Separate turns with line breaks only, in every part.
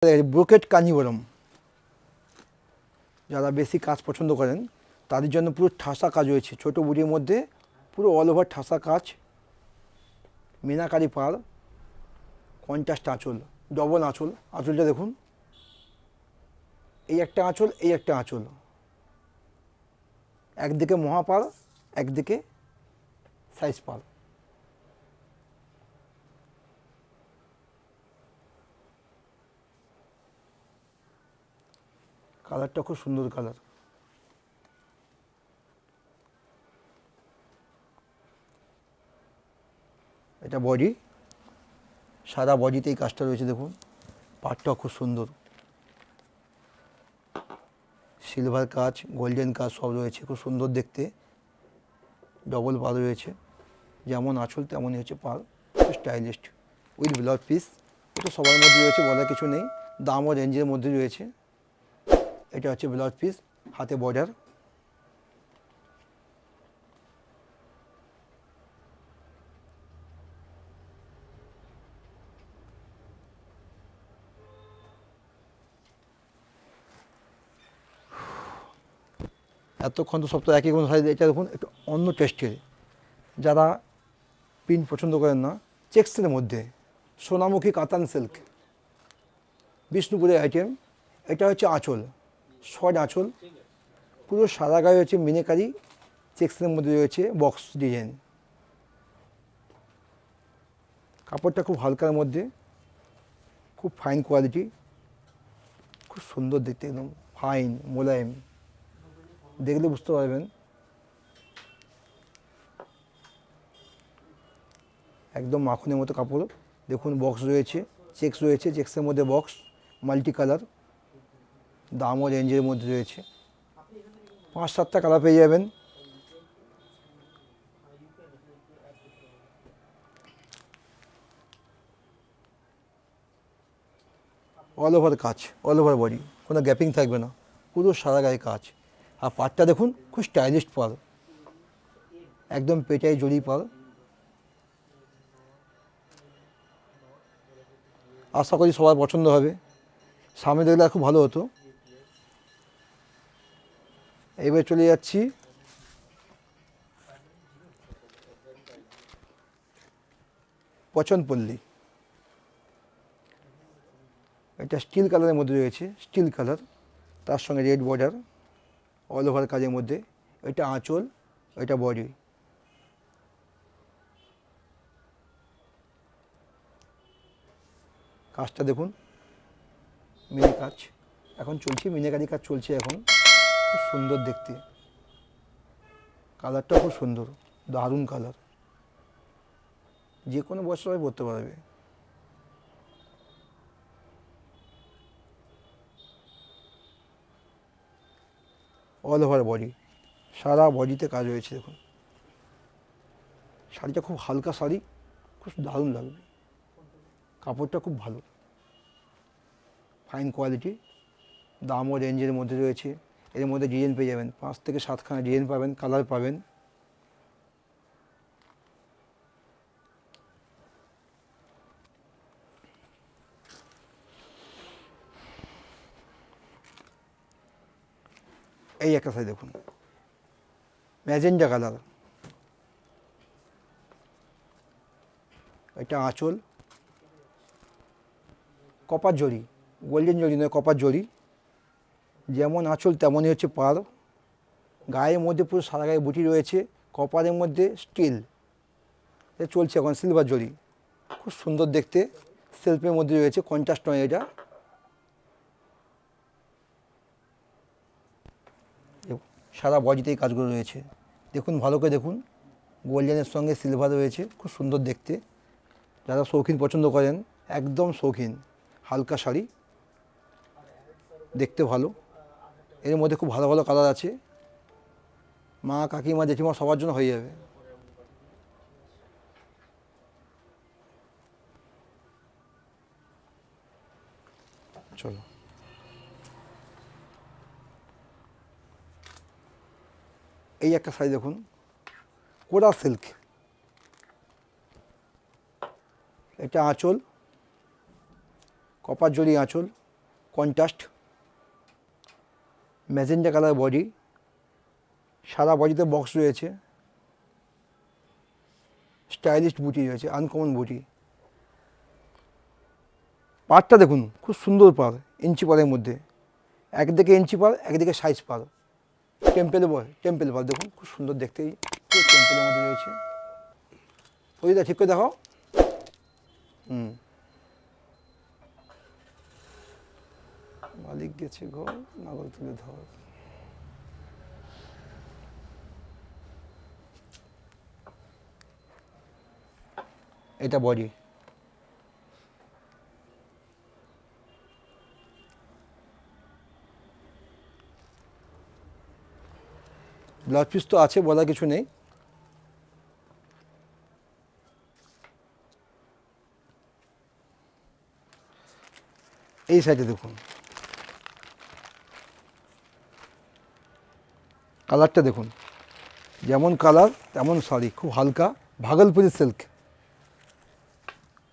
Brocade Kanjivaram, যারা বেশি কাজ পছন্দ করেন তাদের জন্য পুরো ঠাসা কাজ রয়েছে। ছোটো বুটির মধ্যে পুরো অল ওভার ঠাসা কাজ, মিনাকারি পাড়, কন্ট্রাস্ট আঁচল, ডবল আঁচল। আঁচলটা দেখুন, এই একটা আঁচল, এই একটা আঁচল, একদিকে মহাপাড়, একদিকে সাইজ পাড়। কালারটা খুব সুন্দর কালার। এটা বডি, সাদা বডিতে এই কাজটা রয়েছে। দেখুন পাড়টাও খুব সুন্দর, সিলভার কাজ, গোল্ডেন কাজ সব রয়েছে, খুব সুন্দর দেখতে। ডবল পাড় রয়েছে, যেমন আঁচল তেমনই হচ্ছে পাড়, খুব স্টাইলিস্ট উইথ ব্লাউজ পিস। এটা সবার মধ্যে রয়েছে, বলার কিছু নেই, দামও রেঞ্জের মধ্যে রয়েছে। এটা হচ্ছে ব্লাউজ পিস, হাতে বর্ডার। এতক্ষণ তো সব তো একই কোনো সাইজ। এটা দেখুন একটু অন্য টেস্টের, যারা প্রিন্ট পছন্দ করেন না, চেক্সের মধ্যে সোনামুখী কাতান সিল্ক, বিষ্ণুপুরের আইটেম। এটা হচ্ছে আঁচল, শর্ট আঁচল, পুরো সাদা গায়ে হচ্ছে মিনাকারি, চেক্সের মধ্যে রয়েছে বক্স ডিজাইন। কাপড়টা খুব হালকার মধ্যে, খুব ফাইন কোয়ালিটি, খুব সুন্দর দেখতে, একদম ফাইন মোলায়েম, দেখলে বুঝতে পারবেন। একদম মাখনের মতো কাপড়। দেখুন বক্স রয়েছে, চেক্স রয়েছে, চেক্সের মধ্যে বক্স, মাল্টি কালার, দামও রেঞ্জের মধ্যে রয়েছে। 5-7টা কালার পেয়ে যাবেন। অল ওভার কাজ, অল ওভার বডি, কোনো গ্যাপিং থাকবে না, পুরো সাদা গায়ে কাজ। আর পাড়টা দেখুন খুব স্টাইলিশ পাড়, একদম পেটাই জড়ি পাড়। আশা করি সবার পছন্দ হবে। সামনে দেখলে খুব ভালো হতো। এবার চলে যাচ্ছি পচনপল্লী। এটা স্টিল কালারের মধ্যে রয়েছে, স্টিল কালার, তার সঙ্গে রেড বর্ডার, অল ওভার কাজের মধ্যে। এটা আঁচল, এটা বডি। কাজটা দেখুন, মিনি কাজ এখন চলছে, মিনাকারি কাজ চলছে এখন, খুব সুন্দর দেখতে। কালারটা খুব সুন্দর, দারুণ কালার, যে কোনো বয়স সবাই পরতে পারবে। অল ওভার বডি, সারা বডিতে কাজ রয়েছে। দেখুন শাড়িটা খুব হালকা শাড়ি, খুব দারুণ লাগবে। কাপড়টা খুব ভালো, ফাইন কোয়ালিটি, দামও রেঞ্জের মধ্যে রয়েছে। এর মধ্যে ডিজাইন পেয়ে যাবেন, 5 থেকে 7খানা ডিজাইন পাবেন, কালার পাবেন। এই একটা শাড়ি দেখুন, ম্যাজেন্ডা কালার, এটা আঁচল, কপার জরি, গোল্ডেন জরি নয়, কপার জরি। যেমন আঁচল তেমনই হচ্ছে পাড়। গায়ের মধ্যে পুরো সাদা গায়ে বুটি রয়েছে, কপারের মধ্যে স্টিল, এটা চলছে এখন সিলভার জরি, খুব সুন্দর দেখতে। সেলফের মধ্যে রয়েছে, কন্ট্রাস্ট নয় এটা। সারা বডিতেই কাজগুলো রয়েছে, দেখুন ভালো করে দেখুন। গোল্ডেনের সঙ্গে সিলভার রয়েছে, খুব সুন্দর দেখতে। যারা শৌখিন পছন্দ করেন, একদম শৌখিন, হালকা শাড়ি, দেখতে ভালো। এর মধ্যে খুব ভালো ভালো কালার আছে, মা কাকিমা জেঠিমা সবার জন্য হয়ে যাবে। চলো, এই একটা শাড়ি দেখুন, কোরা সিল্ক, এটা আঁচল, কপার জরি আঁচল, কন্ট্রাস্ট, ম্যাজেন্টা কালার বডি, সারা বডিতে বক্স রয়েছে, স্টাইলিশ বুটি রয়েছে, আনকমন বুটি। পাড়টা দেখুন খুব সুন্দর পাড়, ইঞ্চি পাড়ের মধ্যে, একদিকে ইঞ্চি পাড় একদিকে সাইজ পাড়, টেম্পেল পাড় দেখুন খুব সুন্দর দেখতে, পুরো টেম্পেলের মধ্যে রয়েছে। ওই ঠিক করে দেখাও। মালিক গেছে ঘর, নাগল তুলে ধর। এটা বডি, ব্লাউজ পিস তো আছে, বলার কিছু নেই। এই সাইডে দেখুন, কালারটা দেখুন, যেমন কালার তেমন শাড়ি, খুব হালকা ভাগলপুরি সিল্ক,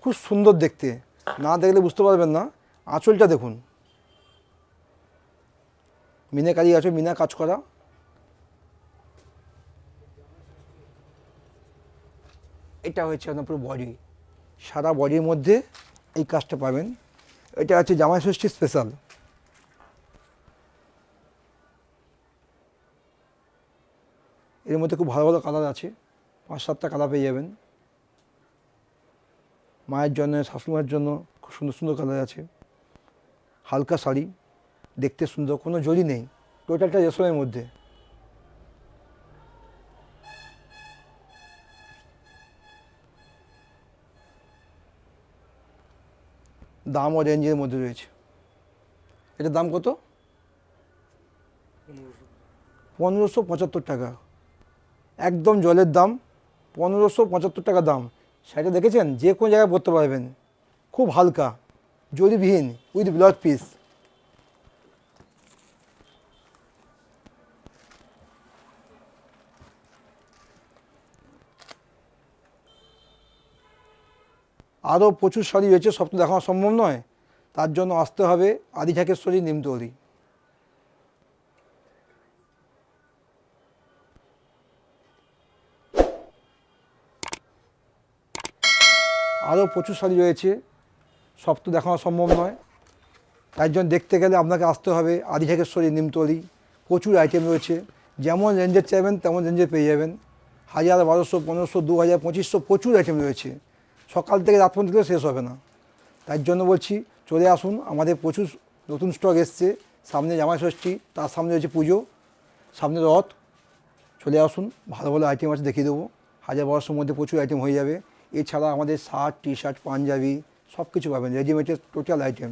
খুব সুন্দর দেখতে, না দেখলে বুঝতে পারবেন না। আঁচলটা দেখুন, মিনাকারি আছে, মিনা কাজ করা। এটা হচ্ছে আপনার পুরো বডি, সারা বডির মধ্যে এই কাজটা পাবেন। এটা হচ্ছে জামাই ষষ্ঠী স্পেশাল। এর মধ্যে খুব ভালো ভালো কালার আছে, 5-7টা কালার পেয়ে যাবেন। মায়ের জন্য, শাশুড়িমার জন্য খুব সুন্দর সুন্দর কালার আছে। হালকা শাড়ি, দেখতে সুন্দর, কোনো জরি নেই, টোটালটা রেশমের মধ্যে। দাম ও রেঞ্জের মধ্যে রয়েছে। এটার দাম কত? 1575 টাকা, একদম জলের দাম। 1575 টাকা দাম। শাড়িটা দেখেছেন, যে কোনো জায়গায় পরতে পারবেন, খুব হালকা, জরিবিহীন, উইথ ব্লাউজ পিস। আরও প্রচুর শাড়ি রয়েছে, সব তো দেখানো সম্ভব নয়, তার জন্য আসতে হবে আদি ঢাকেশ্বরী, নিমতলি। আরও প্রচুর শাড়ি রয়েছে, সব তো দেখানো সম্ভব নয়, তার জন্য দেখতে গেলে আপনাকে আসতে হবে আদি ঢাকেশ্বরী, নিমতলি। প্রচুর আইটেম রয়েছে, যেমন রেঞ্জের চাইবেন তেমন রেঞ্জের পেয়ে যাবেন। 1000, 1200, 1500, 2000, 2500 প্রচুর আইটেম রয়েছে, সকাল থেকে রাত পর্যন্ত শেষ হবে না। তার জন্য বলছি চলে আসুন, আমাদের প্রচুর নতুন স্টক এসছে। সামনে জামাই ষষ্ঠী, তার সামনে হচ্ছে পুজো, সামনে রথ। চলে আসুন, ভালো ভালো আইটেম আছে, দেখিয়ে দেবো। 1000-1200 মধ্যে প্রচুর আইটেম হয়ে যাবে। এছাড়া আমাদের শার্ট, টি শার্ট, পাঞ্জাবি সব কিছু পাবেন, রেডিমেডের টোটাল আইটেম।